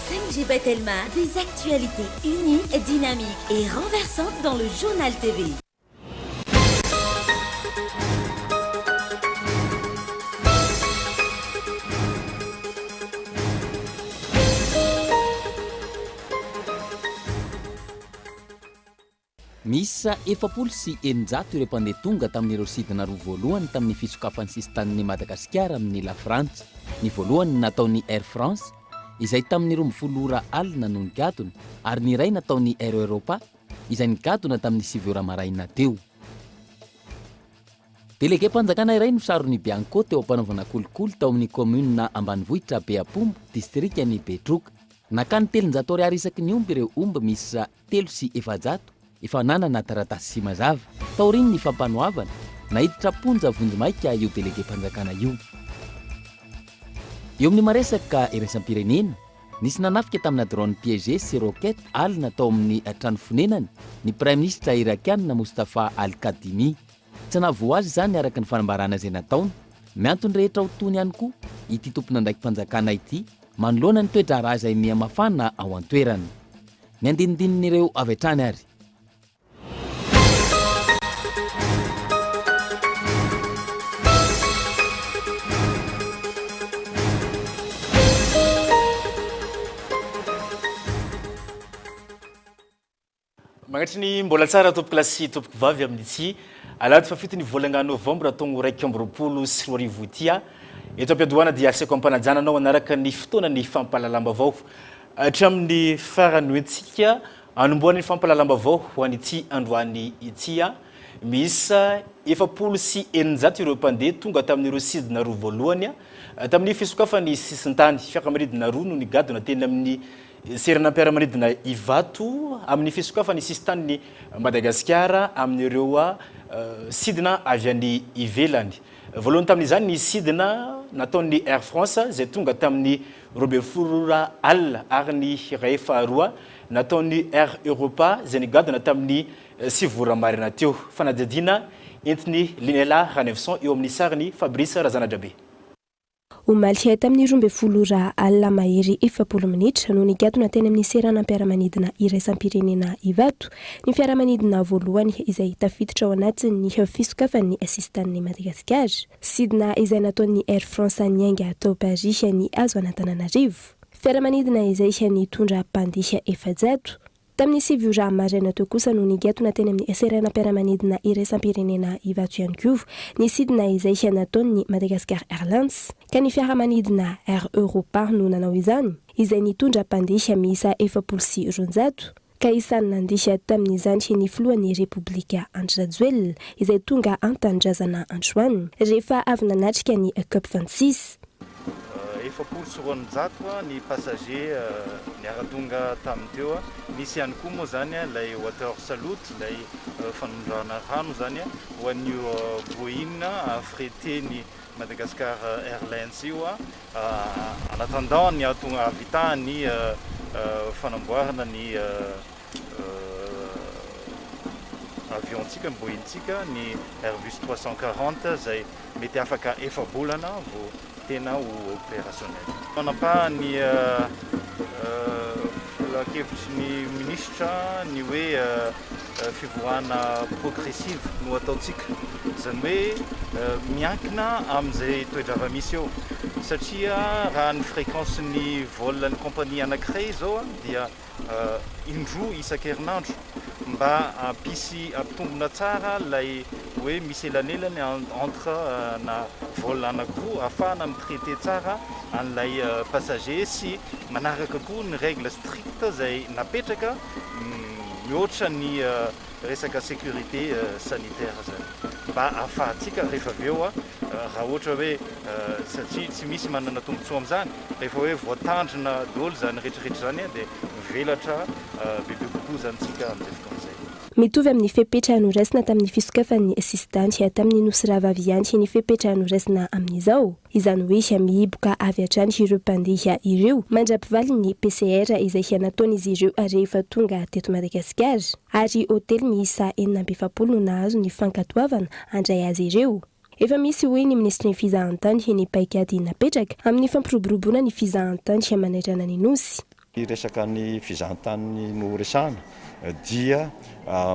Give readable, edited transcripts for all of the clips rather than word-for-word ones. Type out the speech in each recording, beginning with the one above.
5G Telma, des actualités uniques, dynamiques et renversantes dans le journal TV. Misy efapolo sy eninjato ireo mpandeha tonga tamin'ireo sidina roa voalohany tamin'ny fisokafan'ny sistan'ny Madagasikara amin'ny la Frantsa. Ny voalohany nataon'ny Air France izay tamin'ny 12 ora alina no nigadona ary ny iray nataon'ny Air Europa izay nigadona tamin'ny 7 ora maraina teo. Délégué-mpanjakana iray no sarony Bianco teo ampanaovana kolikoly tao amin'ny commune ambanivohitra Beapombo, distriktan'ny Betroka. Nakany 700 ariary isaky ny omby ireo omby misy 3 sy 700 efa nanana taratasy sy mazava. Taoriny ny fampanoavana nahiditra ponja vonjimaika io délégué-mpanjakana io. Eo amin'ny maresaka iraisam-pirenena, nisy nanafika tamina drone piégé sy roquette alina tao amin'ny trano fonenany ny Prime Ministre irakiana Mustafa Al-Kadhimi. Tsy nahavoa azy izany araka ny fanambarana izay nataony. Miantony rehetra ho tony ihany koa ity tompon'andraiki-mpanjakana ity manoloana ny toedrara izay mihamafana ao an-toerana. Ny andinindin'ireo avy hatrany ary. Magnatry ny mbola tsara tompoko lasy tompoko vavy amin'ity alahady fafitony volana novembre taongo 2020 sy 2020 ity eto ampiadoana dia aseko ampanajananao anaraka ny fotoanany fampahalalam-baovao hatramin'ny farany hoentsika anomboany fampahalalam-baovao ho an'ity androany ity misy efapolo sy eninjato ireo mpandeha tonga tamin'ireo sidina roa voalohany tamin'ny fisokafany sisintany fiakamaridina roa no nigadona teny amin'ny seranam-piaramanidina Ivato amin'ny fisokafany sistan'ny Madagasikara amin'ireo sidina avy any ivelany. Voalohany tamin'izany ny sidina nataon'ny Air France izay tonga tamin'ny 12 ora alina ary ny iray faharoa nataon'ny Air Europa izay nigadona tamin'ny 7 ora marina teo. Fanadihadiana entiny Linela Ranevson eo amin'ny sariny Fabrice Razanadrabe. Omaly tamin'ny 12 ora alina mahery 7 minitra no nigadona teny amin'ny seranam-piaramanidina iraisam-pirenena Ivato ny fiaramanidina voalohany izay tafiditra ao anatin'ny fisokafan'ny sistan'ny Madagasikara. Sidina izay nataon'ny Air France niainga tao Paris ny azo an'Antananarivo. Fiaramanidina izay nitondra mpandeha 700 tamin'ny 7 ora maraina teo kosa no nigadona teny amin'ny seranam-piaramanidina iraisam-pirenena Ivato ihany koa ny sidina izay nataon'ny Madagascar Airlines ka ny fiaramanidina Air Europa no nanao izany izay nitondra mpandeha miisa 700 ka isany nandeha tamin'izany ny filohan'ny Repoblika Andry Rajoelina izay tonga an-tanindrazana androany rehefa avy nanatrika ny COP26. Efapolo sy roanjato ny passager niara-tonga tamin'ny teo misy ihany koa moa zany lay hauteur salute lay fanondrana rano zany ho an'io Boeing affrété ny Madagascar Airlines io en attendant ny ahavita ny fanamboarana ny aviontsika Boeing-tsika ny Airbus 340 zay mety afaka efabolana vo tena opérationnel. Manapa ny lakevitry ny ministra ny hoe fivoahana progressive no ataotsika zany hoe miankina amin'izay toedrava misy eo satria raha ny fréquence ny vol ny compagnie anankiray zao dia indroa isan-kerinandro mba ampisy ampitombona tsara lay hoe misy elanelany entre na vol anankiroa afahana mitraité tsara an'ilay passager sy manaraka koa ny règle stricte zay napetraka mihoatra ny resaka sécurité sanitaire zany mba ahafahantsika rehefa avy eo raha ohatra hoe satria tsy misy manana tombontsoa amin'izany rehefa hoe voatandrina daholo zany rehetrarehetra zany dia mivelatra bebe kokoa zany tsika amin'izay fotoan'izay. Mitovy amin'ny fepetra noraisina tamin'ny fisokafan'ny sistanty tamin'ny nosy ravavianty ny fepetra noraisina amin'izao izany hoe mihiboka avy hatrany ireo mpandeha ireo mandrapivaly ny PCR izay nataon'izy ireo rehefa tonga teto Madagasikara ary hôtely miisa 720 no nahazo ny fankatoavana handray azy ireo. Efa misy hoe ny ministry ny fizahantany ny paikady napetraka amin'ny fampiroboroboana ny fizahantany manaitrana ny nosy. Resaka ny fizahan-tany no resahana dia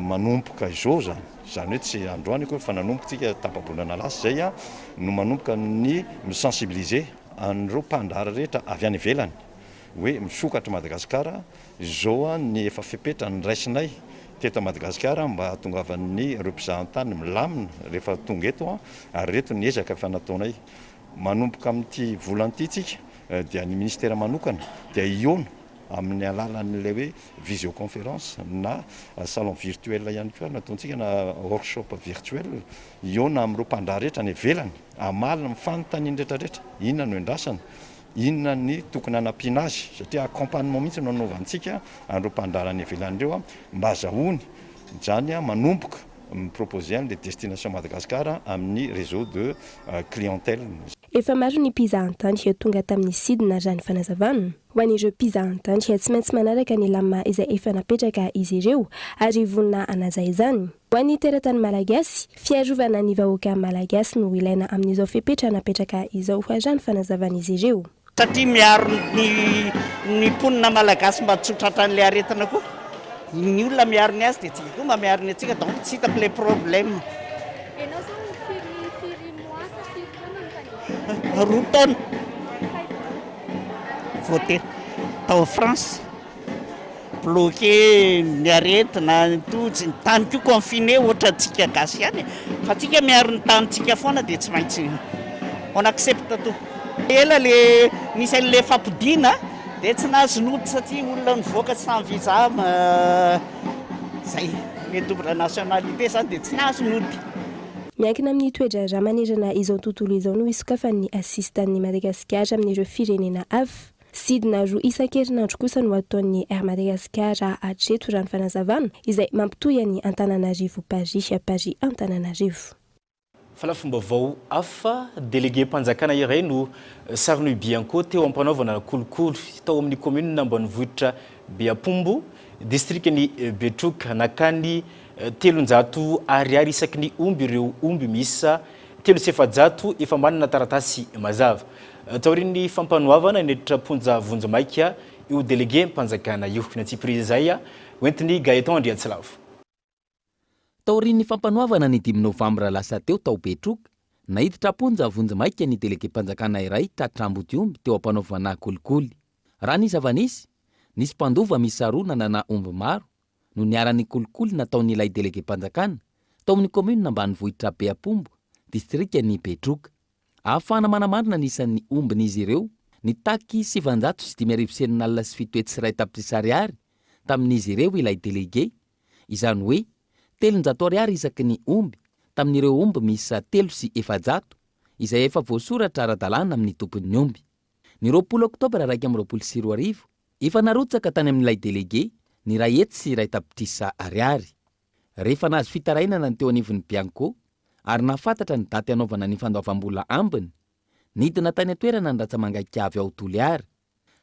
manomboka izao zany hoe tsy androany koa fa nanombokatsika tapabolana lasa zay no manomboka ny misensibiliser an'ireo mpandara rehetra avy any ivelany hoe misokatra Madagasikara izao ny efa fepetra ny raisinay teto Madagasikara mba hahatongavan'ny ireo mpizahan-tany milamina rehefa tonga eto ary reto ny ezaka efa nataonay manomboka amin'ity volan'ity tsika dia ny ministera manokana dia iona amin'ny alalan'ilay hoe visioconférence na salon virtuel ihany koa nataontsika na workshop virtuel iona amin'ireo mpandara rehetra ny ivelany amalina mifanontaniany rehetrarehetra inona no endrasana inona ny tokony hanampiana azy satria accompagnement mihitsy no anaovantsika an'ireo mpandara ny ivelany ireo mba azahoany zany manomboka miproposé les destinations Madagascar amin'ny réseau de clientèle. Efa maro ny mpizahan-tany tonga tamin'ny sidina zany fanazavana ho an'ireo mpizahan-tany tsy maintsy manaraka ny lama izay efa napetraka izy ireo ary vonina anaja izany. Ho an'ny teratany malagasy fiarovana ny vahoaka malagasy no ilaina amin'izao fepetra napetraka izao ho azany fanazavana izy ireo. Satria miaro ny mponina malagasy mba tsotratra an'ilay aretina koa. Ny olona miaro ny azy dia tsika koa mba miaro ny atsika donc tsy hitako ilay problème. Roa taona voatery tao France bloqué ny aretina ny tojy ny tany koa confiné ohatra tsika gasy ihany fa tsika miaro ny tanyntsika foana dia tsy maintsy on accepte tout. Ela le nisy an'ilay fampidiana dia tsy nahazo nody satria olona mivoaka sans visa zay le double nationalité zany dia tsy nahazo nody. Miankina amin'ny toedrara manerana izao tontolo izao no isokafan'ny asistan'ny Madagasikara amin'ireo firenena hafa. Sidina roa isan-kerinandro kosa no ataon'ny Air Madagasikara hatreto rano fanazavana izay mampitohy ny Antananarivo Paris Antananarivo. Fa la fomba vao hafa délégué mpanjakana iray no Sarnoy Bianco teo ampanaovana kolokolo tao amin'ny commune ambanivohitra Beapombo districtny Betroka nakany 300 ariary isaky ny omby ireo omby misa 300 efa manana taratasy mazava taoriny fampanoavana neditra ponja vonjo maika io délégué mpanjakana io na tsiprise zay hoentiny Gaëtan Andriatsilavo. Taoriny fampanoavana ny 5 novambra lasa teo tao Betroka nahiditra ponja vonjo maika ny délégué mpanjakana iray tatramboty omby teo ampanaovana kolikoly. Raha ny zavanisy nisy mpandova misaroa nanana omby maro no niarany kolikoly nataon'ilay délégué mpanjakana tao amin'ny commune ambanivohitra Beapombo districtny Betroka. Ahafahana manamandina nisan'ny ombin'izy ireo ny taky 757 sy ray tapitrisa ariary tamin'izy ireo ilay délégué izany hoe 300 ariary isaky ny omby tamin'ireo omby misa 300 izay efa voasoratra ara-dalàna amin'ny tompon'ny omby. Ny 20 oktobra 2024 efa narotsaka tany amin'ilay délégué ny ray hetsy sy ray tapitrisa ariary. Rehefa nahazo fitarainana ny teo anivon'ny Bianco ary nafantatra ny daty anaovana ny fandoavam-bola ambiny nidina tany atoerana ny ratsamangakavy ao Toliary.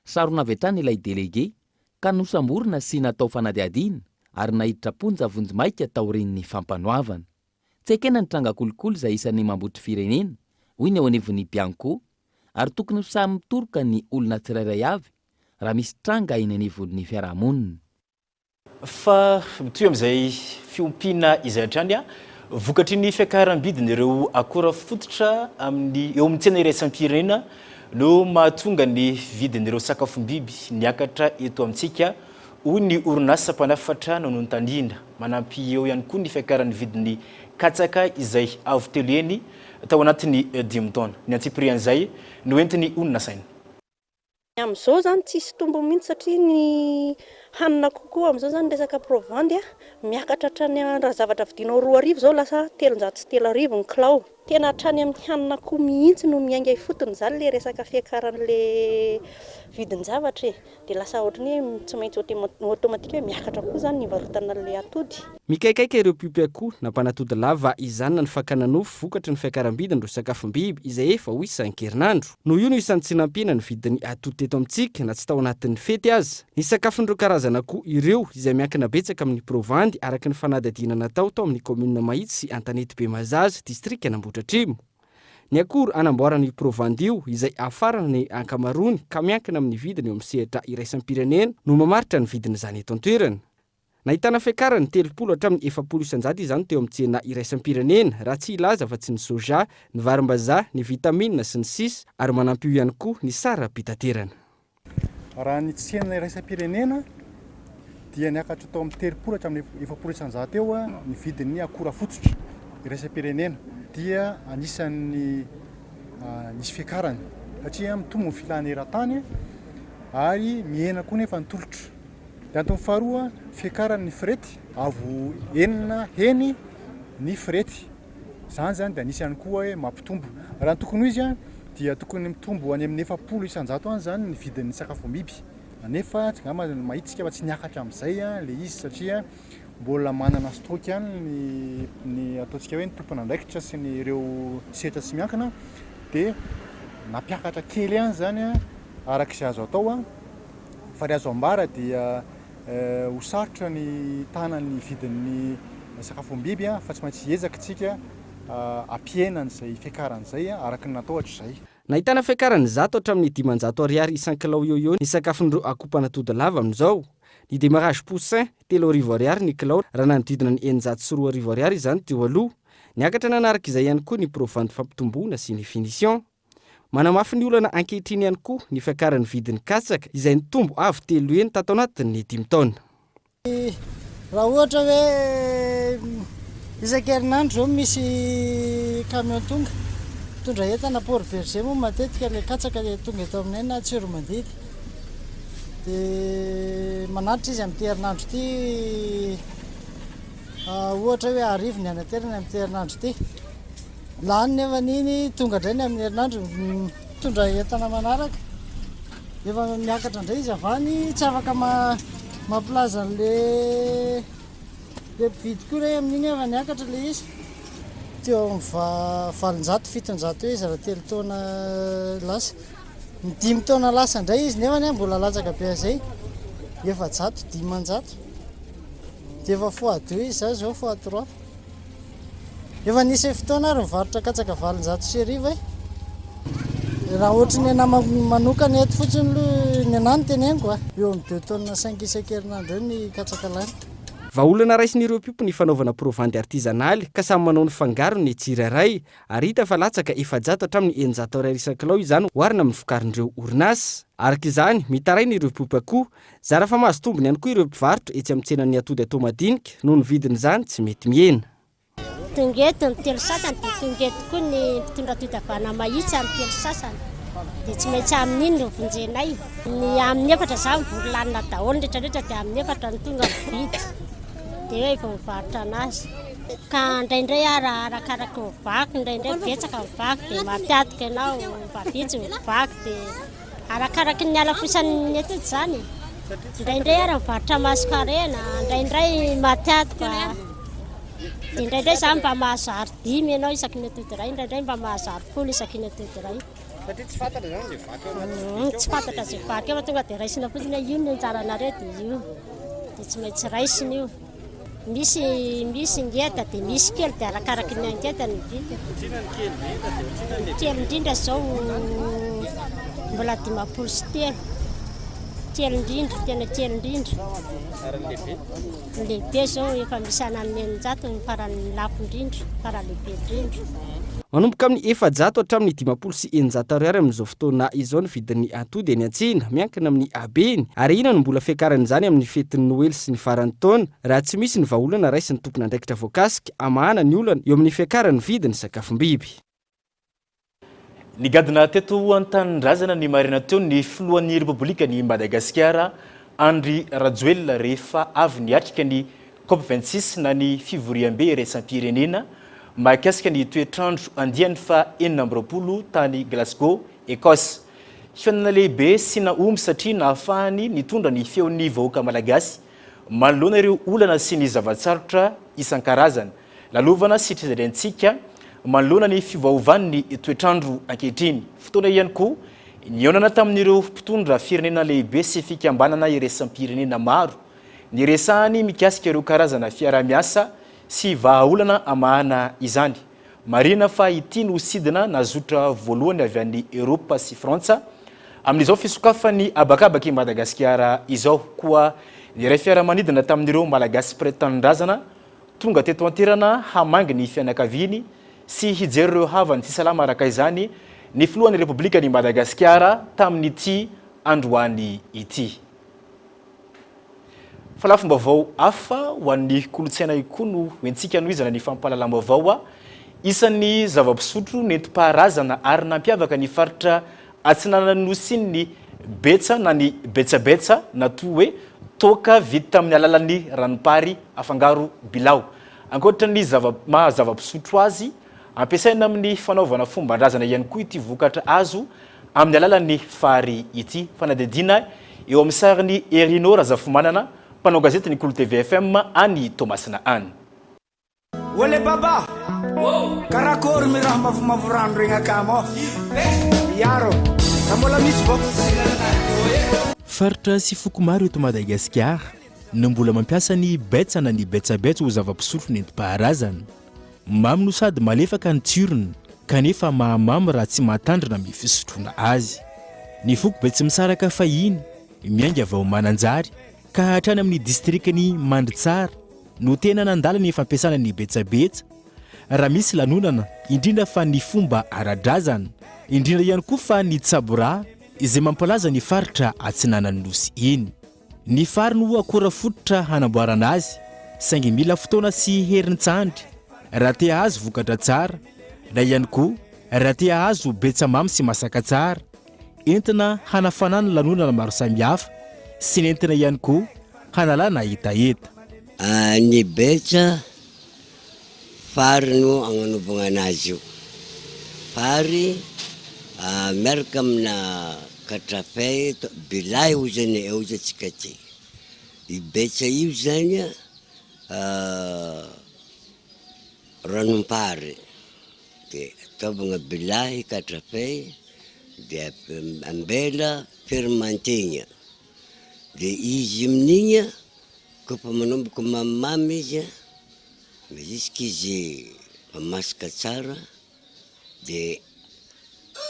Sarona avy hatrany ilay délégué ka nosamborina sy natao fanadiadiana ary nahiditra ponja vonjo maika taorin'ny fampanoavana. Tsy ekena ny tranga kolikoly izay isan'ny mambotry firenena hoy ny ao anivon'ny Bianco ary tokony ho samy mitoroka ny olona tsirairay avy raha misy tranga eny anivon'ny fiarahamonina. Fa toy amin'izay fiompiana izay hatrany vokatry ny fiakaram-bidiny ireo akora fototra amin'ny eo amin'ny tsena iraisam-pirenena no mahatonga ny vidin'ireo sakafom-biby niakatra eto amintsika hoy ny orinasa mpanafatra noho ny tandrina manampy eo ihany koa ny fiakaran'ny vidin'ny katsaka izay avo telo eny tao anatin'ny 5 taona. Ny antsiprian'izay no entiny orinasany. Amin'izao zany tsisy tombo mihitsy satria ny hanina kokoa amin'izao zany resaka provandy miakatra hatrany raha zavatra vidinao 2,000 zao lasa 300 sy 3,000 ny kilao. Tena hatrany amin'ny hanina koa mihitsy no miainga fotony zany le resaka fiakaran'le vidin-javatra dia lasa ohatrany tsy maintsy automatique hoe miakatra koa zany ny varotana le atody. Mikaikaika ireo pipi akoho na mpanatody lava izany na ny fakananofo vokatry ny fiakaram-bidiny ro sakafom-biby izay efa ho isan-kerinandro. Noho io no isan'ny tsy nampiana ny vidin'ny atody teto amintsika na tsy tao anatin'ny fety aza. Ny sakafondreo karazana koa ireo izay miankina betsaka amin'ny provandy araka ny fanadadiana natao tao amin'ny commune Mahitsy sy Antanety Bemazaza district Anambohidratrimo. Ny akory anamboarany provandio izay afarana ny ankamarony ka miankina amin'ny vidiny eo amin'ny sehatra iraisam-pirenena no mamaritra ny vidiny izany eto an-toerana. Nahitana fiakarany 30 hatramin'ny 700 isanjato izany teo amin'ny tsena iraisam-pirenena raha tsy ilaza fa tsy ny soja, ny varimbazaha, ny vitamina sy ny sisa ary manampy io ihany koa ny sara pitaterana. Raha ny tsena iraisam-pirenena dia niakatra tao amin'ny 30 hatramin'ny 700 isanjato eo ny vidin'ny akora fototra iraisam-pirenena dia anisan'ny nisy fiakarany satria mitombo ny filàna eran-tany ary mihena koa nefa nitolotra. Dia antony faharoa fiakarany ny frety avo enina heny ny frety. Izany zany dia anisany koa hoe mampitombo. Raha ny tokony izy dia tokony mitombo any amin'ny 700 isanjato any zany ny vidin'ny sakafom-biby. Nefa tsy ngamba mahitsika fa tsy niakatra amin'izay le izy satria mbola manana stock any ny ataontsika hoe ny tompon'andraikitra sy ny ireo sehatra tsy miankina dia nampiakatra kely any zany arak'izay azo atao fa ny azo ambara dia ho sarotra ny tanany vidin'ny sakafom-biby fa tsy maintsy ezaka tsika ampihenan'izay fiakaran'izay araka ny natao hatr'izay. Nahitana fiakarany 100 hatramin'ny 500 ariary isan-kilao eo ny sakafon'ireo akopana tody lava amin'izao. Ny démarrage poussin 300 ariary ny kilao raha nanodidina ny 904 ariary izany teo aloha. Niakatra nanaraka izay ihany koa ny provandy fampitomboana sy ny finition. Manamafy ny olana ankehitriny ihany koa ny fiakaran'ny vidin'ny katsaka izay nitombo avy 3 heny tato anatin'ny 5 taona. Raha ohatra hoe isan-kerinandro misy camion tonga tondra entana port berger moa matetika le katsaka tonga eto aminay na tsiro mandidy. Dia manatitra izy amin'ny herinandro ity ohatra hoe arivo ny anaterana amin'ny herinandro ity. Lany nefa niny tonga indray ny amin'ny herinandro tondra entana manaraka. Efa miakatra indray izy avany tsy afaka mampilaza le mpividy koa re amin'iny efa niakatra le izy. Teo amin'ny 700-700 eo izy raha 3 taona lasa. Ny 5 taona lasa indray izy nefa mbola latsaka be zay. Efa 500. Dia efa x2 izy zao x3. Efa nisy fotoana ary mivarotra katsaka 700 raha ohatra ny anahy manokana eto fotsiny ny anahy no teneniko eo amin'ny 2 taona 5 isan-kerinandro eo ny katsaka lany. Vahaolana raisin'ireo mpiompy ny fanaovana provandy artizanaly ka samy manao ny fangaro ny tsirairay ary hita fa latsaka 700 hatramin'ny 900 ariary isan-kilao izany oharina amin'ny fikarin'ireo orinasa. Araka izany mitaraina ireo mpiompy akoho zara fa mahazo tombony ihany koa ireo mpivarotra etsy amin'ny tsenan'ny atody atao madinika noho ny vidin'izany tsy mety mihena. Tongeto ny telo sasany dia tongeto koa ny mpitondra todavana mahitsy amin'ny telo sasany dia tsy maintsy amin'iny no vonjenay. Ny amin'ny efatra izany vory lanina daholo rehetrarehetra dia amin'ny efatra ny tonga mividy dia hoe efa mivarotra anazy. Ka indraindray arakaraka ny vaky, indraindray betsaka ny vaky dia matetika ianao vavitsy ny vaky dia arakaraka ny alafosan'ny atody izany. Indraindray ary mivarotra masonkarena, indraindray matetika. Dia indraindray izany mba mahazary 5 ianao isaky ny atody iray, indraindray mba mahazary 10 isaky ny atody iray. Satria tsy fantatra izany izay vaky. Tsy fantatra izay vaky eo tonga dia raisina fotsiny io ny anjaranareo dia io. Dia tsy maintsy raisina io. Misy ngeda dia misy kely dia arakaraka ny angeda ny vidiny. Kely indrindra izao mbola 500 sy 3. Kely indrindra, tena kely indrindra. Ny lehibe izao efa misy anany 900 ny farany lafo indrindra, farany lehibe indrindra. Manomboka amin'ny 700 hatramin'ny 500 sy 900 ariary amin'izao fotoana izao ny vidin'ny atody any an-tsena miankina amin'ny habeny ary ina no mbola fiakaran'izany amin'ny fetin'ny Noely sy ny farany taona raha tsy misy ny vahaolana raisy ny tompon'andraikitra voakasika amahana ny olana eo amin'ny fiakarany vidin'ny sakafom-biby. Ny gadina teto an-tanindrazana ny marina teo ny filohan'ny Repoblika ny Madagasikara Andry Rajoelina rehefa avy niatrika ny COP26 na ny fivoriam-be iraisam-pirenena mahakasika ny toetrandro andiany fa 40 tany Glasgow, Écosse. Fiainana lehibe sy naomby satria nahafahany nitondra ny feon'ny vahoaka malagasy manoloana ireo olana sy ny zavatsarotra isan-karazany. Lalovana sitrazarentsika manoloana ny fivaovan'ny toetrandro ankehitriny. Fotoana ihany koa nionana tamin'ireo mpitondra firenena lehibe sy fikambanana iraisam-pirenena maro. Niresahany mikasika ireo karazana fiara-miasa sy vahaolana amahana izany. marina fa ity no sidina nazotra voalohany avy any Europa sy Frantsa amin'izao fisokafany abakabaky Madagasikara izao koa iray fiaramanidina tamin'ireo malagasy pretendrazana tonga teto antirana hamangy ny fianakaviany sy hijery ireo havany tsy salama araka izany ny filohan'ny Republika ny Madagasikara tamin'ity androany ity. Falafom-baovao hafa ho an'ny kolotsaina ikoa no hoentsika anohizana ny fampahalalam-baovao isan'ny zava-pisotro nentim-paharazana ary nampiavaka ny faritra Atsinanan'Nosy ny betsa na ny betsabetsa natoa hoe toka vita amin'ny alalan'ny ranompary afangaro bilao. Ankoatra ny zava-pisotro azy ampiasaina amin'ny fanaovana fomban-drazana ihany koa ity vokatra azo amin'ny alalan'ny fary ity. Fanadidina eo amin'ny sariny Erino Razafomanana, mpanao gazety ny Kolo TV FM any Tomasina any. Wole baba, karakory mi raha mavomavo regny akamo. Yaro, mbola misy bo. Faritra sy foko maro eto Madagasikara no mbola mampiasa ny betsa na ny betsabetsa ho zava-pisotro nentim-paharazana. Mamy no sady malefaka ny tsirony kanefa mahamamy raha tsy matandrina amin'ny fisotroana azy. Ny foko Betsimisaraka fahiny miainga vao mananjary ka hatrany amin'ny distrikany Mandritsara no tena nandala ny fampiasana ny betsabetsa raha misy lanonana indrindra fa ny fomba ara-drazana, indrindra ihany koa fa ny tsabora izay mampalaza ny faritra Atsinanan'Nosy iny. Ny fary no akora fototra hanamboarana azy saingy mila fotoana sy herintsandry raha te azo vokatra tsara na ihany koa raha te azo betsa mamy sy masaka tsara entina hanafanana lanonana maro samihafa sy nentina ihany koa hanalana etaeta. Ny betsa fary no agnanovana anazy io. Fary miaraka amina katrafay bilay io zany eo zatsika ty. I betsa io zany ranompary de ataovagna bilay katrafay de ambela fermentegna de izy amin'igny kofa manomboka mamimamy izy jusqu'izy masaka tsara de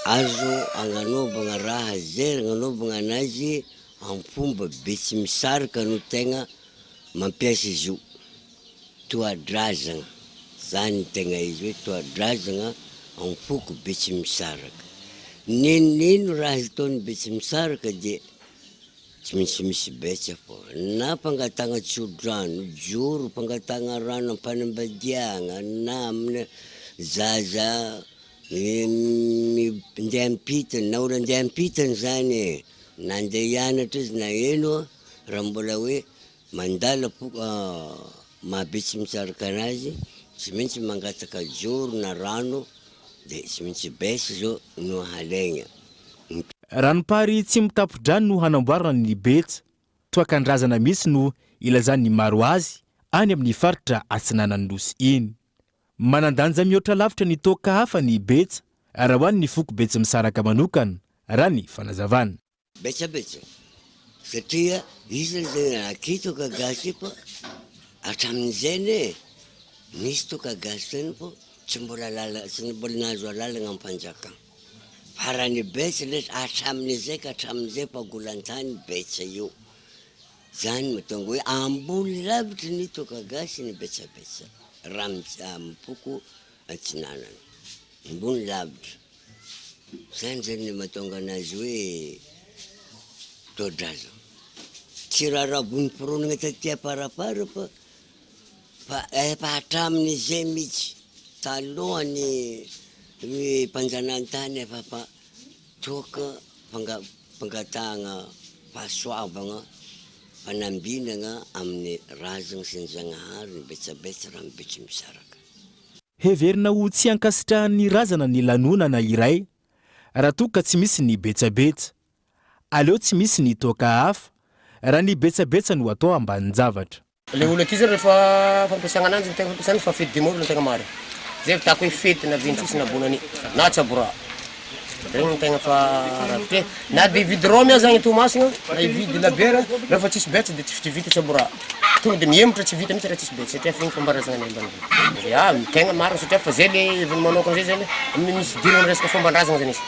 azo agnanovagna raha zay agnanovagna anazy amin'ny fomba betsimisaraka no tegna mampiasa izy io. Toadrazana zany tegna izy hoe toadrazana amin'ny foko betsimisaraka. Nenino raha ataony betsimisaraka de tsy misy betsa fô na fangatagna tsodrano, joro fangatagna rano ampanambadiagna na amin'ny zaza ndeha ampitany na olo andeha ampitany zany nandeha hianatra izy na eno raha mbola hoe mandala mahabetsimisaraka anazy tsy maintsy mangataka joro na rano de tsy maintsy betsa zao no halaigna. Ranompary tsy mitapo-drano no hanamboarana ny betsa. Toakan-drazana misy no ilazany maro azy any amin'ny faritra Atsinanan'Nosy iny. Manandanja mihoatra lavitra ny toka hafa ny betsa raha hoany ny foko Betsimisaraka manokana raha ny fanazavana. Betsabetsa satria izy zay akitoka gasy fa hatramin'izany misy toka gasy zany fô tsy mbola nahazo alalagna ampanjakana. Farany betsa lesy hatramin'izay ka hatramin'izay mpagolantany betsa io. Zany mahatonga hoe ambony lavitra ny toka gasy ny betsabetsa raha mipoko Atsinanana ambony lavitra. Zany zany mahatonga anazy hoe toadraza. Tsy raha bonimporonana taty aparapara fa efa hatramin'izay mihitsy talohany mpanjanantany efa toka fangatahana fahasoavana fanambinana amin'ny razana sy ny zagnahary ny betsabetsa raha ny Betsimisaraka. Heverina ho tsy ankasitrahan'ny razana ny lanonana iray raha toa ka tsy misy ny betsabetsa. Aleo tsy misy ny toka hafa raha ny betsabetsa no atao ambanin-javatra. Le olo aty zany rehefa fampiasana ananjy ny tegna fampiasana fa fety demoro no tegna maro. Zay vitako hoe fety na 26 na bonany na tsabora. regny tegna fa rabe na de vidy rômy zagny tomasina na ividy labiera rehefa tsisy betsy de tsy vita tsabora tonga de mihemotra tsy vita mihitsy raha tsisy betsy satria figny fomban-drazana any ambany tegna marina satria fa zay le eviny manokana zay zany misy diriny resaka fomban-drazana zany izy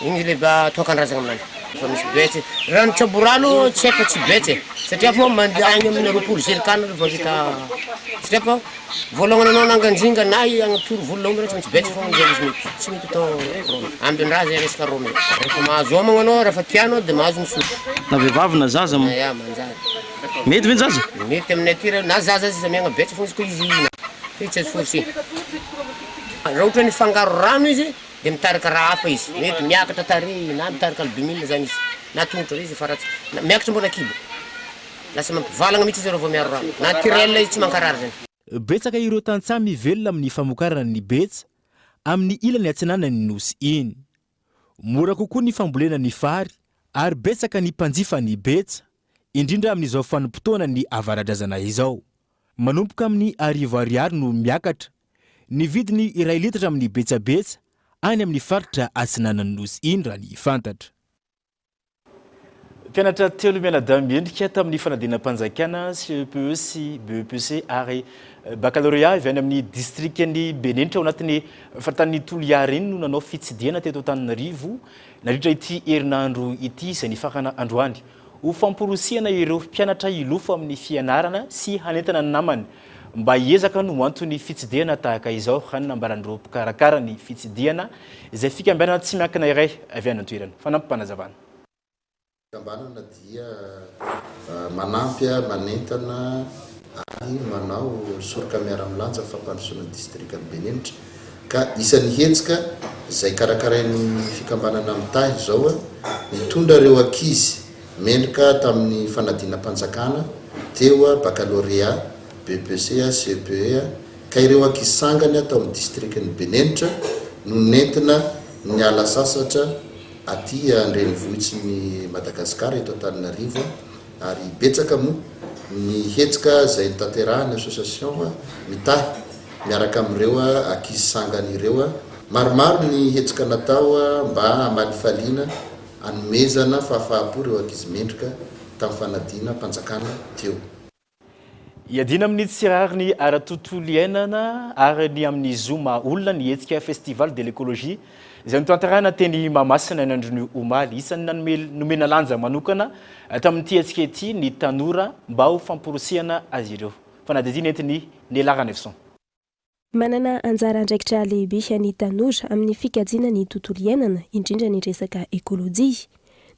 igny le tokan-drazana aminany fa misy betsy raha ny tsaborano tsy efa tsy betsy satria fa mandeha agny amin'ny roapolo zerikana rehefa vita satria fa voalohany anao nanganjinga na agnatoro vololao rehetra tsy betsy fogna zay izy mety tsy mety atao ambin-draha zay resaka rômy rehefa mahazo homagna anao rehefa tianao de mahazo misotro na vehivavy na zaza manjary mety ve zaza mety aminay aty na zaza izy miagna betsy fogna izy ko izy ihina tsy azo forcé raha ohatra ny fangaro rano izy de mitarika raha hafa izy mety miakatra tare na mitarika albumine zany izy na tongotra izy fa ratsy miakatra mbona kibo lasa mampivalagna mihitsy izy rehefa miaro rano na tirel izy tsy mankarary zany betsaka ireo tantsaha mivelona amin'ny famokarana ny betsa amin'ny ilany atsinana ny nosy iny mora kokoa ny fambolena ny fary ary betsaka ny mpanjifa ny betsa indrindra amin'izao fanompotoana ny avaradrazana izao manompoka amin'ny arivo no miakatra ny vidiny iray litatra amin'ny betsabetsa any amin'ny faritra atsinana ny nosy iny raha ny fantatra mpianatra telo mianadahy miendrika tamin'ny fanadinam-panjakana CEPE sy BEPC ary baccalauréat avy any amin'ny districtny Benenitra ao anatin'ny farantan'ny Toliara iny no nanao fitsidiana teto Antananarivo nalitra ity herinandro ity izay nifakana androany ho famporosiana ireo mpianatra ilofo amin'ny fianarana sy hanentana ny namany mba hiezaka no antony fitsidiana tahaka izao hanambarandreo mpikarakara ny fitsidiana izay fikambanana tsy miankina iray avy any an-toerana fanampanazavana fikambanana dia manampy manentana ary manao soroka miara-milanja fampandrosoana district Benenitra ka isan'ny hetsika izay karakarain'ny fikambanana amitahy zao nitondra ireo ankizy mendrika tamin'ny fanadinam-panjakana teo baccalauréat BPC CPE ka ireo ankizy sangany atao amin'ny districtny Benenitra no nentina ny ala sasatra aty andrenivohitsy ny Madagasikara eto Antananarivo ary betsaka moa ny hetsika izay nitanterahany association mitahy miaraka amin'ireo ankizy sangany ireo maromaro ny hetsika natao mba hamalifaliana anomezana fahafahapo ireo ankizy mendrika tamin'ny fanadinam-panjakana teo iadina amin'ny tsirary ny ara-tontolo iainana ary ny amin'ny zoma olona ny hetsika festival de l'écologie izay nitanterahana teny Mahamasina ny andron'ny omaly isan'ny nomena lanja manokana tamin'ity hetsika ity ny tanora mba ho famporosiana azy ireo fanadidina entiny Nelara Nefson manana anjara andraikitra lehibe ny tanora amin'ny fikajiana ny tontolo iainana indrindra ny resaka ekôlôjia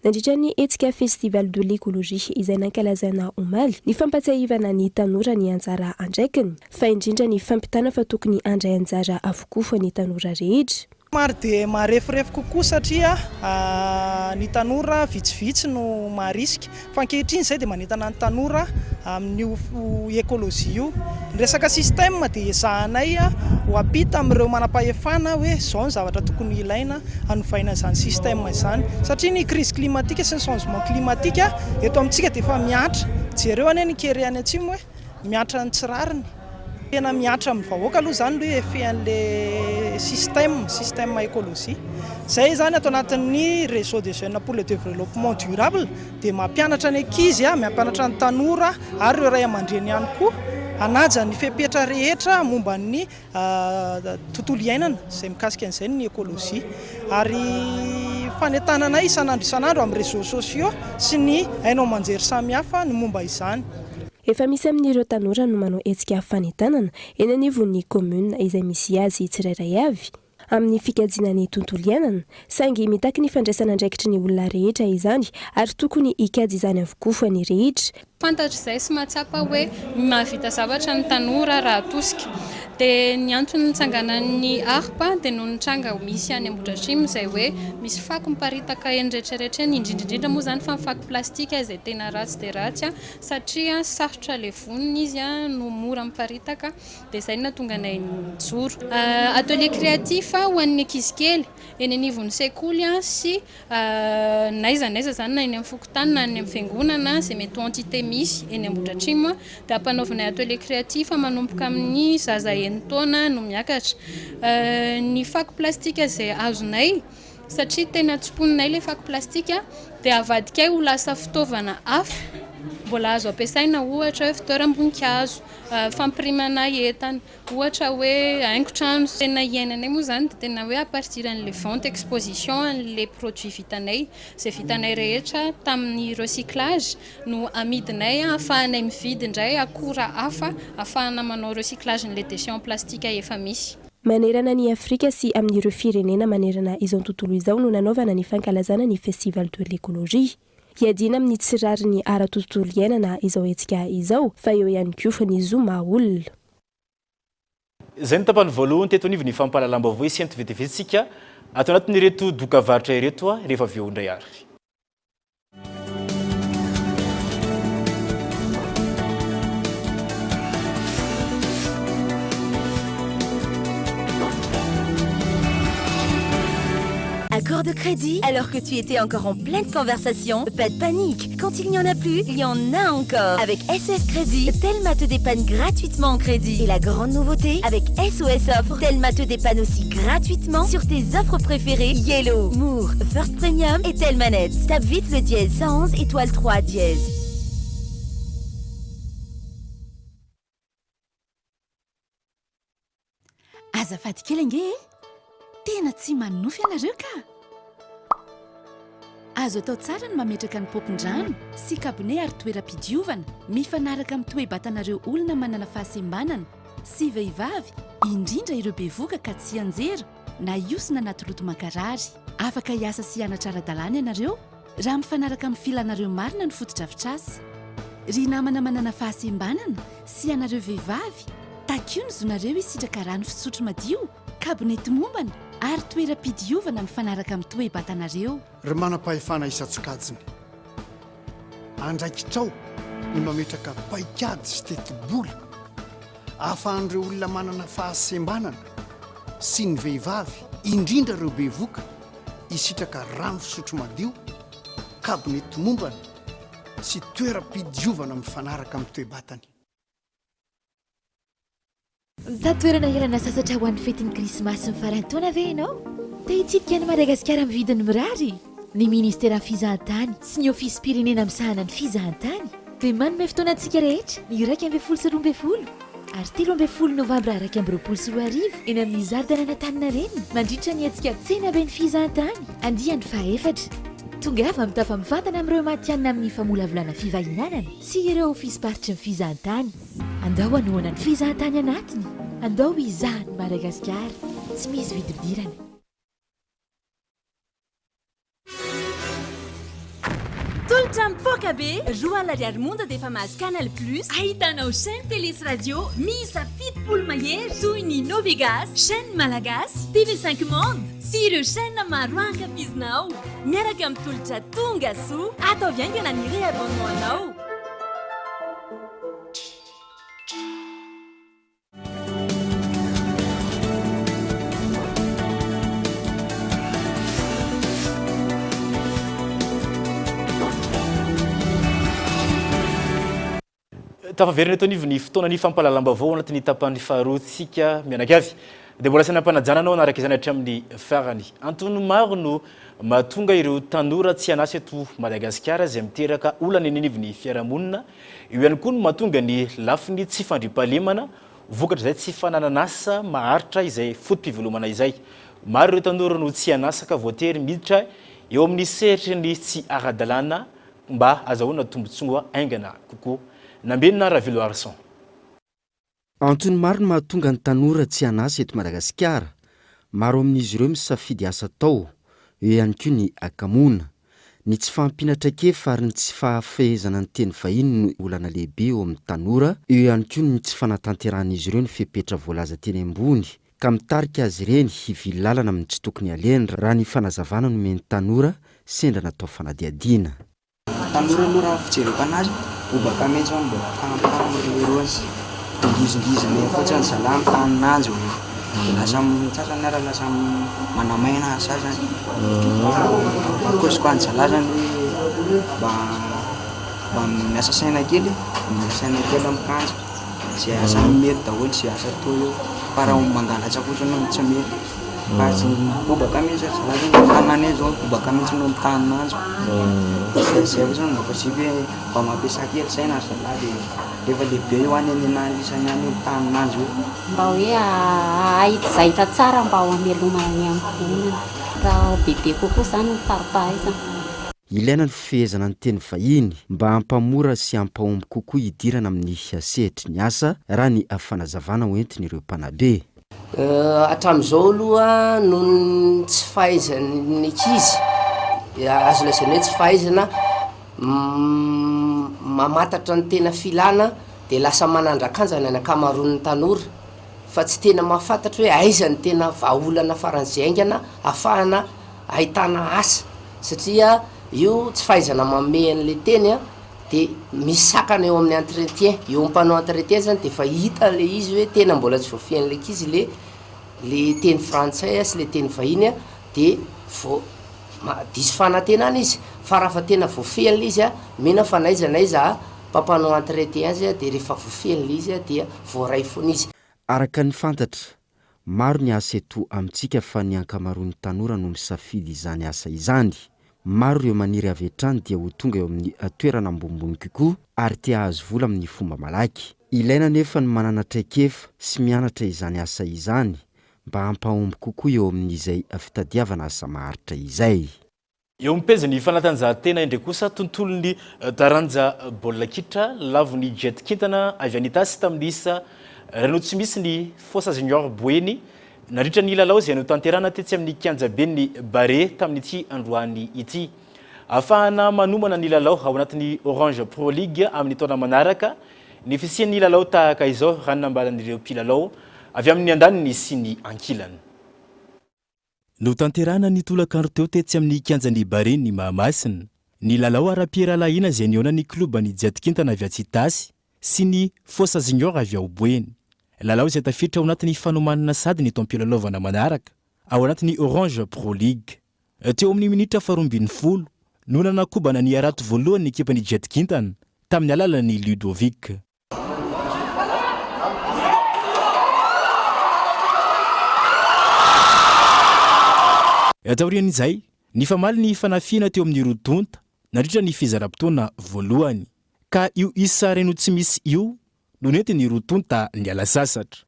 nandritra ny hetsika festival de l'écologie izay nankalazana omaly ny fampatsiahivana ny tanora ny anjara andraikiny fa indrindra ny fampitana fa tokony andray anjara avokoa ny tanora rehetra maro dia marefirefy kokoa satria ny tanora vitsivitsy no maharisika fa ankehitriny izay dia manentana ny tanora amin'io ekôlôjia io ny resaka système dia ezahanay ho ampita amin'ireo manam-pahefana hoe izao ny zavatra tokony ilaina hanovaina izany système izany satria ny crise climatique sy ny changement climatique eto amintsika dia efa miatra jereo any ny kery any atsimo hoe miatra ny tsirariny tena miatra amin'ny vahoaka aloha zany hoe efehan'le système écologie zay zany atao anatin'ny réseau des jeunes pour le développement durable dia mampianatra ny ankizy mampianatra ny tanora ary ireo ray aman-dreny ihany koa hanaja ny fepetra rehetra momba ny tontolo iainana izay mikasika an'izay ny ekôlôjia ary fanentanana isan'andro amin'ny réseaux sociaux sy ny hainao manjery samihafa ny momba izany efa misy amin'ireo tanora no manao hetsika fanentanana eny anivon'ny commune izay misy azy tsirairay avy amin'ny fikajiana ny tontolo iainana saingy mitaky ny fandraisana andraikitry ny olona rehetra izany ary tokony hikajy izany avokoa ny rehetra fantatra izay sy mahatsapa hoe mahavita zavatra ny tanora raha tosika dia ny antony nitsanganan'ny arpa dia no nitranga misy any Ambohidratrimo izay hoe misy fako miparitaka eny rehetrarehetra eny indrindrindrindra moa zany fa fako plastika izay tena ratsy dia ratsy satria sarotra le voniny izy no mora miparitaka dia izay nahatonga anay nijoro atelier créatif ho an'ny ankizy kely eny anivon'ny sekoly sy naiza zany na eny amin'ny fokotany na eny amin'ny fiangonana izay mety entité misy eny Ambohidratrimo dia ampanaovanay atelier créatif manomboka amin'ny zaza enitaona no miakatra ny fako plastika izay azonay satria tena tsiponinay le fako plastika dia avadikay ho lasa fitaovana hafa mbola azo ampiasaina ohatra hoe fitoeram-boninkazo fampirimana entana ohatra hoe haingon-trano tena iainanay moa zany dia tena hoe à partir an'le vente exposition an'le produit vitanay izay vitanay rehetra tamin'ny recyclage no amidinay ahafahanay mividy indray akora hafa ahafahana manao recyclage n'le déchets plastika efa misy. Manerana ny Afrika sy amin'ireo firenena manerana izao tontolo izao no nanaovana ny fankalazana ny festival de l'écologie. Hiadina amin'ny tsirariny ara-tontolo iainana izao hetsika izao fa eo ihany koa ny zoma olona. Izay ny tapany voalohany teto anivy ny fampahalalam-baovao isy vetivetsika atao anatin'ireto dokavaratra ireto rehefa avy eo indray ary. Accord de crédit alors que tu étais encore en pleine conversation? Pas de panique, quand il n'y en a plus, il y en a encore. Avec SOS Crédit, Telma te dépanne gratuitement en crédit. Et la grande nouveauté, avec SOS Offre, Telma te dépanne aussi gratuitement sur tes offres préférées Yellow, Moore, First Premium et Telmanet. Tape vite le dièse 111 étoile 3 dièse. Azafady kely ange tena tsy manofy ianareo ka azo atao tsara ny mametraka ny popin-drano sy kabone ary toeram-pidiovana mifanaraka amin'ny toe-batanareo olona manana fahasembanana sy vehivavy indrindra ireo bevoka ka tsy anjera na iosina anaty roto mankarary afaka hiasa sy hianatra ara-dalàna ianareo raha mifanaraka amin'ny filanareo marina ny fotodrafitrasy ry namana manana fahasembanana sy ianareo vehivavy takio ny zonareo isitraka rano fisotro madio kabonety mombana ary toeram-pidiovana mifanaraka amin'ny toe-batanareo ry manam-pahefana isan-tsokajiny andraikitrao ny mametraka paikady sy teti-bola ahafahan'ireo olona manana fahasembanana sy ny vehivavy indrindra ireo bevoka isitraka rano fisotro madio kabonety mombana sy toeram-pidiovana mifanaraka amin'ny toe-batany. Mitatoerana helana sasatra ho an'ny fetin'ny krismasy ny farantaona ve ianao? Te hitsidika ny Madagasikara amin'ny vidiny mirary. Ny ministera fizahantany sy ny ofisy pirenena misahana ny fizahantany dia manome fotoanantsika rehetra ny 1 sy 12 ary 13 Novembre 2024 eny amin'ny zaridanana Antaninarenina mandritra ny hetsika tsena be ny fizahantany andiany faha-4. Tongava mitafa mivantana amin'ireo matianina amin'ny famolavolana fivahinanana sy ireo ofisy paritry ny fizahantany. Andao anoana ny fizahantany anatiny. Andao izahany Madagasikara. Tsy misy vididirana. Toltra mipoaka be, roa lariary monja dia efa mahazo Canal Plus. Ahitanao chaîne télé sy radio miisa 7 mahery toy ny Novegas, chaîne malagasy, TV5 Monde sy ireo chaîne maro ankafizinao. Miaraka amin'ny tolotra tonga soa, atao viaingana ny réabonnement anao. Tafaverina eto anivy ny fotoana ny fampahalalam-baovao anatin'ny tapany faharoatsika mianakavy dia mbola sanam-panajana anao anaraka izany hatramin'ny farany. Antony maro no mahatonga ireo tanora tsy hanasa eto Madagasikara izay miteraka olana eny anivy ny fiarahamonina. Io ihany koa no mahatonga ny lafiny tsy fandriam-pahalemana vokatra izay tsy fanananasa maharitra izay fotom-pivelomana izay. Maro ireo tanora no tsy hanasa ka voatery miditra eo amin'ny sehatry ny tsy ara-dalàna mba azahoana tombontsoa aingana kokoa. Nambena Ravilo Arson. Antony maro no mahatonga ny tanora tsy hanasa eto Madagasikara. Maro amin'izy ireo misafidy asa tao, eo ihany koa ny akamoana. Ny tsy fampinatraikefa ary ny tsy fahafehezana ny teny vahiny no olana lehibe eo amin'ny tanora, eo ihany koa ny tsy fanatanteran'izy ireo ny fepetra voalaza teny ambony. Ka mitarika azy ireny hivily lalana amin'ny tsy tokony alendra raha ny fanazavana no men'ny tanora sendra natao fanadiadiana. Tanora aloha raha fijerim-panazy obaka mihitsy ao mbola fahamparanyroazy ngizongizana fotsiny zalahy mitaninazy lasa sasany ara lasa manamaina sasany akosokoany zalahy zany mba miasa saina kely miasaina kely amikanja zay asa mety daholo zay asa atao eo fa raha mangalatsa fotsiny no tsy mety fa tsy obaka mihitsy zany tanany zao obaka mihitsy no mitanananjo zay zany mba possible mba mampiasa kely saina zalahy dia rehefa lehibe io any anenany isany any mitanananjo io mba hoe ahitazaita tsara mba ho amelomana ny amponina raha bebe kokoa zany mitaripahaizana. Ilaina ny fifehezana ny teny vahiny mba hampamora sy hampahomby kokoa hidirana amin'ny sehitry ny asa raha ny afanazavana hoentin'ireo mpanabe. Hatramin'izao aloha no tsy fahaizan'ny ankizy azo lazaina hoe tsy fahaizana mamatatra ny tena filana dia lasa manandrakanjana ny akamaroan'ny tanora fa tsy tena mahafantatra hoe aiza ny tena vahaolana faran'izay aingana ahafahana ahitana asa satria io tsy fahaizana manome an'ilay teny a dia misy sakana eo amin'ny entretien eo ampanao entretien zany dia efa hita le izy hoe tena mbola tsy voafian'ilay ankizy le teny frantsay sy le teny vahiny a dia diso fanantenana izy fa raha fa tena voafehan'ilay izy a mena fa naiza mpampanao entretien azy a dia rehefa voafehan'ilay izy a dia voaray foana izy. Araka ny fantatra maro ny asa eto amintsika fa ny ankamaroan'ny tanora no misafidy izany asa izany. Maro ireo maniry avy hatrany dia ho tonga eo amin'ny toerana ambonimbony kokoa ary tia hahazo vola amin'ny fomba malaky. Ilaina nefa ny manana traikefa sy mianatra izany asa izany mba hampahomby kokoa eo amin'izay fitadiavana asa maharitra izay. Eo mipeza ny fanatanjahantena indray kosa tontolon'ny taranja baolina kitra lavon'ny jet kintana avy anitasy tamin'isa rano tsy misy ny fossa junior boeny naritra ny lalao izay notanterana tetsy amin'ny kianjabe ny bare tamin'ity androany ity. Ahafahana manomana ny lalao ao anatin'ny Orange Pro League amin'ny taona manaraka ny fisian'ny lalao tahaka izao raha nambalan'ireo mpilalao avy amin'ny andaniny sy ny ankilany. Notanterana ny tolakandro teo tetsy amin'ny kianjan'ny bare ny Mahamasina ny lalao ara-piera lahina izay niona ny kluba ny jet kintana avy Atsitasy sy ny fossa junior avy ao Boeny. Lalao izay tafiditra ao anatin'ny fanomanana sady ny toam-pilalaovana manaraka ao anatin'ny Orange Pro League. Teo amin'ny minitra 12 no nanakobana ny arato voalohany ny ekipan'ny jet kintana tamin'ny alalan'ny Ludovic. Taorian'izay ny famaly ny fanafiana teo amin'ny rotonta nandritra ny fizaram-potoana voalohany ka io isa reno tsy misy io no nentin'ny rotonta ny ala sasatra.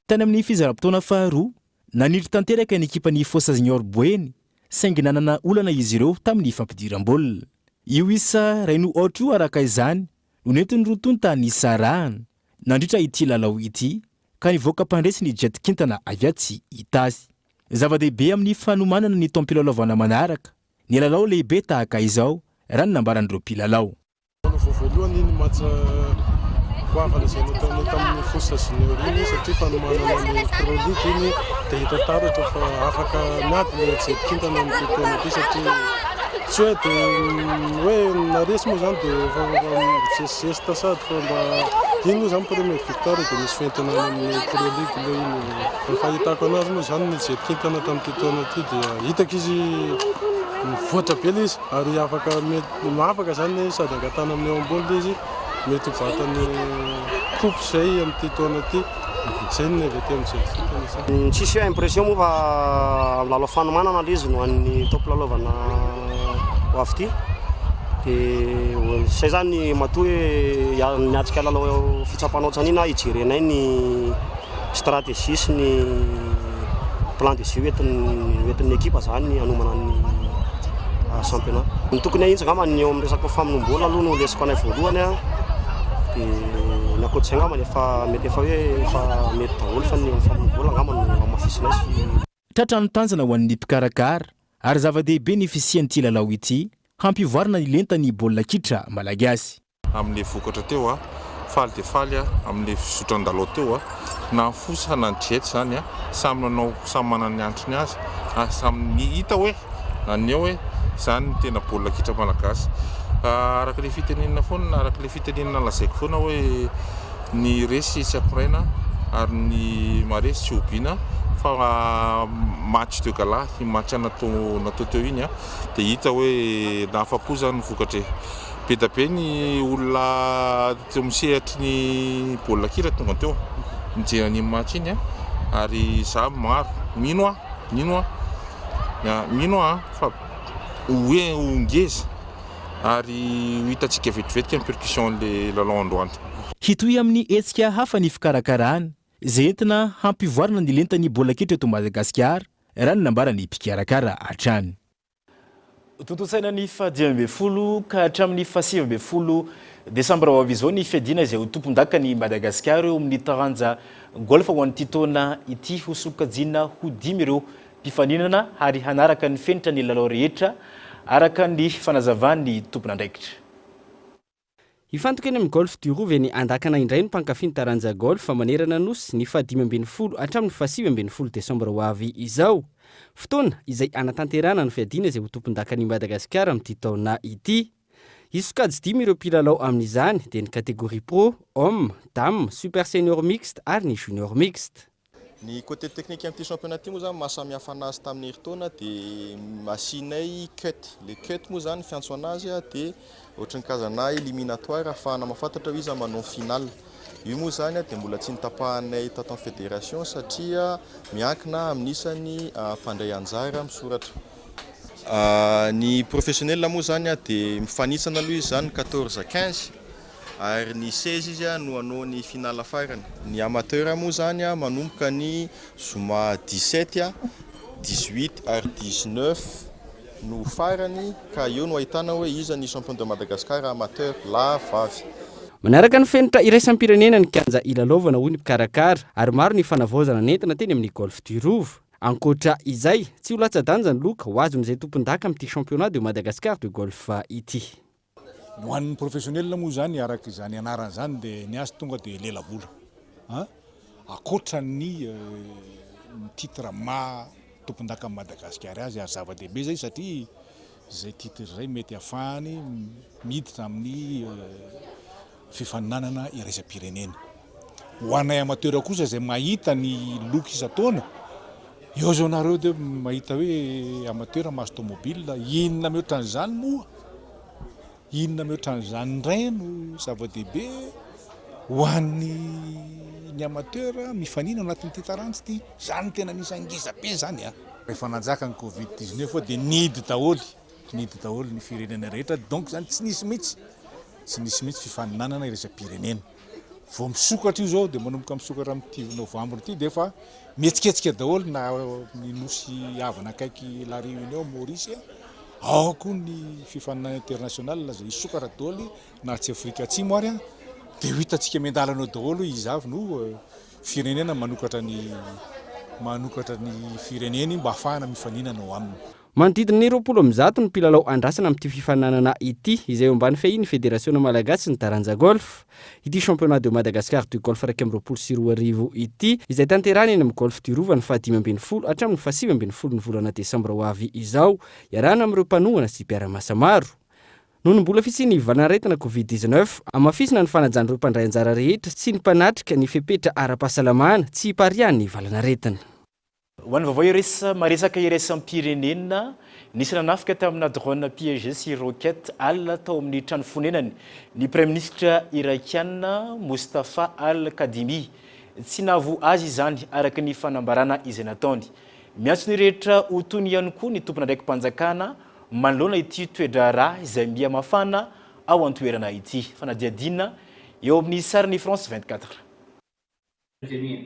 Tany amin'ny fizaram-potoana faharoa nanidry tanteraka ny ekipan'ny fossa junior boeny saingy nanana olana izy ireo tamin'ny fampidiram-baolina. Io isa raino oatra io araka izany no nentin'ny rotonta ny sarahana nandritra ity lalao ity ka nivoaka mpandresy ny jet kintana avy Atsitasy. Zava-dehibe amin'ny fanomanana ny toam-pilalaovana manaraka ny lalao lehibe tahaka izao raha ny nambaran'ireo mpilalao. Voalohany iny matsa goavana izay nataony tamin'ny fossa junior iny satria fanomanana ny prolique iny dia hita taratra fa afaka miady le jet kintana amin'ny toerana ity satria tsy hoe dia hoe naresy moa zany dia zesta sady fa mba iny moa zany premier victoire dia misy fentana amin'ny prolique le iny. Fahitako anazy moa zany ny jet kintana tamin'ity taona ity dia hitako izy mivoatra be le izy ary afaka zany sady angatana amin'ny eo ambony le izy mety hobatany coupe zay amin'ity taona ity. Zay ny avy aty amin'ny jet kintana. Tsisy impression moa fa lalao fanomanana le izy no an'ny toam-pilalaovana ho avy ity dia zay zany matoa hoe niatrika lalao fitsapanao tsanina hijerenay ny stratégie sy ny plan de jeu entin'ny ekipa zany hanomana ny championnat. Ny tokony ahitsy ngamba ny eo amin'ny resaka famonom-bola aloha no lesiko anay voalohany a dia nakoatr'izay ngamba efa mety efa hoe efa mety daholo fa ny famonom-bola ngamba no amafisinay sy tratrano tanjana ho an'ny mpikarakara ary zava-dehibe ny fisian'ity lalao ity hampivoarana ny lentany baolina kitra malagasy. Amin'ilay vokatra teo a faly dia faly a amin'ilay fisotran-dalao teo a na fosa na jet zany a samy nanao samy manana ny antrony azy samy hita hoe naneo hoe zany tena baolina kitra malagasy. Araka le fitenenina foana araka le fitenenina lazaiko foana hoe ny resy tsy ampiraina ary ny maresy tsy obiana fa match de gala match natao teo iny a dia hita hoe nahafapo zany vokatra be da be ny olona misehatra ny baolina kitra tonga teo mijery ny match iny ary za maro mino fa hoe ongeza ary hitantsika vetivetika ny percussion le lalao androany hitoy amin'ny hetsika hafa ny fikarakarana izay entina hampivoarana ny lentany baolina kitra eto Madagasikara raha ny nambarany mpikarakara hatrany. Tontosaina ny fa 12 ka hatramin'ny fa 17 Desambra ho avy izao ny fiadiana izay ho tompon-dakany Madagasikara eo amin'ny taranja golf ho an'ity taona ity hosokajina ho 10 ireo mpifaninana ary hanaraka ny fenitra ny lalao rehetra araka ny fanazavany tompon'andraikitra. Ifantoka eny amin'ny golf du Rouve ny andakana indray ny mpankafy ny taranja golf manerana nosy ny fa 15 hatramin'ny fa 17 Desambra ho avy izao. Fotoana izay anatanterana ny fiadiana izay ho tompon-dakany Madagasikara amin'ity taona ity. Isokajy 10 ireo mpilalao amin'izany dia ny kategorie pro, homme, dame, super senior mixte ary ny junior mixte. Ny côté technique amin'ity championnat ity moa zany mahasamihafa anazy tamin'ny herintaona dia masinay cut. Le cut moa zany fiantso anazy dia ohatran'ny kazana éliminatoire ahafahana mahafantatra hoe izy manao finale. Io moa zany dia mbola tsy nitapahanay tato amin'ny fédération satria miankina amin'isany mpandray anjara misoratra. Ny professionnel moa zany dia mifanisana aloha izy zany 14-15 ary ny 16 izy no hanao ny finale farany. Ny amateur moa zany manomboka ny zoma 17, 18 ary 19 no farany ka eo no ahitana hoe iza ny champion de Madagascar amateur la vavy. Manaraka ny fenitra iraisam-pirenena ny kianja ilalaovana hoy ny mpikarakara ary maro ny fanavaozana nentina teny amin'ny golf du Rouve. Ankoatra izay tsy ho latsa-danja ny loka ho azon'izay tompon-daka amin'ity championnat de Madagascar de golf ity. Ho an'ny professionnel moa zany araka izany anarany zany dia ny azy tonga dia lela-bola. Akoatra ny titre ma tompon-daka Madagascar azy ary zava-dehibe zay satria izay titre izay mety ahafahany miditra amin'ny fifaninanana iraisam-pirenena. Ho anay amateur kosa izay mahita ny loka isan-taona, eo zao nareo dia mahita hoe amateur mahazo tomobile, inona mihoatra an'izany moa? Inona mihoatra an'izany indray no zava-dehibe ho an'ny amateur mifanina anatin'ity tarantsy ity. Zany tena anisany ngeza be zany. Rehefa nanjaka ny Covid-19 fa dia nidy daholo ny firenena rehetra, donc zany tsy nisy mihitsy fifaninanana iraisam-pirenena. Vao misokatra io zao dia manomboka misokatra amin'ny Novembre ity dia efa mihetsiketsika daholo na ny nosy havana akaiky La Réunion Maurice, ao koa ny fifaninana international izay isokatra daholo na tsy Afrika Atsimo ary dia ho hitantsika mendalanao daholo izy avy no firenena manokatra ny fireneny mba ahafahana mifaninana ao aminy. Manodidina ny 20 ny mpilalao andrasana amin'ity fifaninanana ity izay eo ambany fehiny Fédération Malagasy ny taranja golf. Ity championnat de Madagascar du golf 2024 ity izay tanterahana eny amin'ny golf du Rouve ny fa 15 hatramin'ny fa 17 ny volana Desambra ho avy izao, iarahana amin'ireo mpanohana sy mpiara-miasa maro. Noho ny mbola fisian'ny valaretina Covid-19, amafisina ny fanajan'ireo mpandray anjara rehetra sy ny mpanatrika ny fepetra ara-pahasalamana tsy hiparian'ny valanaretina. Ho an'ny vaovao maresaka iraisam-pirenena, nisy nanafika tamina drone piégé sy roquette alina tao amin'ny trano fonenany ny Premier ministre irakiana Mustafa Al-Kadhimi. Tsy nahavoa azy izany araka ny fanambarana izay nataony. Miantso ny rehetra ho tony ihany koa ny tompon'andraiki mpanjakana manoloana ity toedra rà izay mia mafana ao an-toerana ity. Fanadiadina eo amin'ny sariny France 24.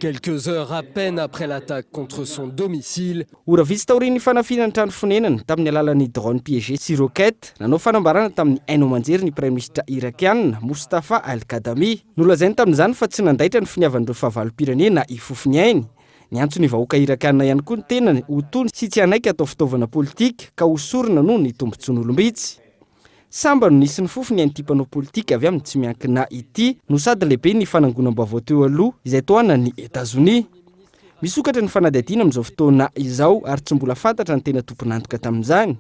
Quelques heures à peine après l'attaque contre son domicile. Ora vitsy taorian'ny fanafinany trano fonenany tamin'ny alalan'ny drone piégé sy roquette nanao fanambarana tamin'ny haino aman-jery ny Premier ministre irakiana Mustafa Al-Kadhimi. Nolazainy tamin'izany fa tsy nandaitra ny finiavan'ireo fahavalo-pirenena ifofony ainy. Ny antso ny vahoaka irakiana ihany koa ny tenany ho tony sy tsy hanaiky atao fitaovana politika ka hosorina noho ny tombontsoan'olombitsy. Samba no nisy ny fofony an'ity mpanao politika avy amin'ny tsy miankina ity no sady lehibe ny fanangonam-baovao teo aloha izay toana ny États-Unis. Misokatra ny fanadihadiana amin'izao fotoana izao ary tsy mbola fantatra ny tena tompon'antoka tamin'izany.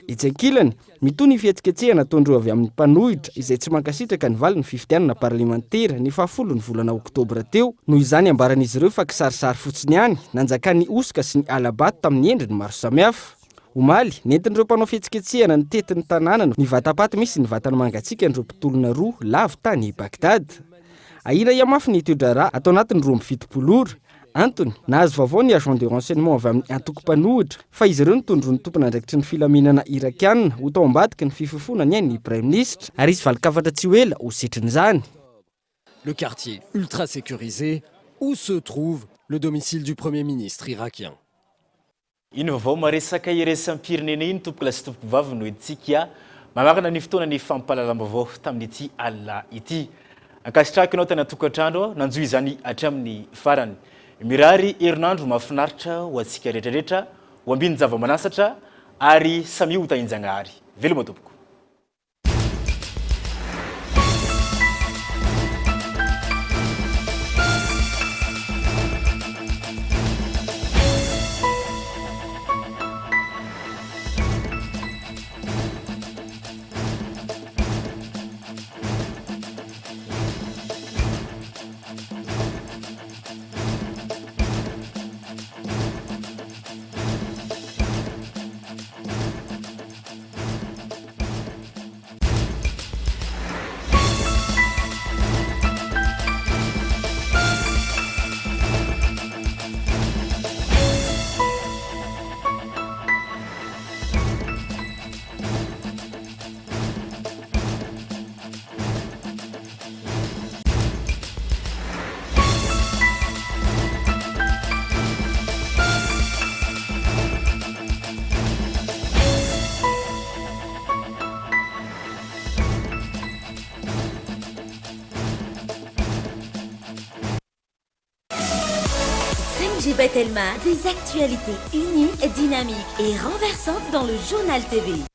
Etsy ankilany, mitony ny fihetsiketsehana ataondreo avy amin'ny mpanohitra izay tsy mankasitraka ny valin'ny fifidianana parlementera ny 10 ny volana Oktobra teo, noho izany ambaran'izy ireo fa kisarisary fotsiny ihany nanjakany osika sy ny alabato tamin'ny endriny maro samihafa. omaly nentin'ireo mpanao fihetsiketsehana ny tetin'ny tanàna ny vatapaty misy ny vatany mangatsiaka an'ireo mpitolona roa lavy tany Bagdad. Ahina iamafy ny toedrarà atao anatin'ny 12 antony nahazo vaovao ny agent de renseignement avy amin'ny antoko-panohitra fa izy ireo nitondro ny tompona andraikitry ny filaminana irakianina ho tao ambadiky ny fifofona ny ain'ny Premier ministre ary izy valikafatra tsy ho ela ho setrin'izany. Le quartier ultra sécurisé où se trouve le domicile du Premier ministre irakien. Iny vaovao maresaka iraisam-pirenena iny tompoko la sy tompoko vavy no etsika mamakana ny fotoana ny fampahalalam-baovao tamin'ity alina ity. Ankasitraka ianao tany an-tokantrano nanjoy izany hatramin'ny farany. Mirary herinandro mahafinaritra ho antsika rehetrarehetra ho ambiny zava-manasatra ary samy ho tahinjanahary. Veloma tompoko. Telma, des actualités uniques, dynamiques et renversantes dans le journal TV.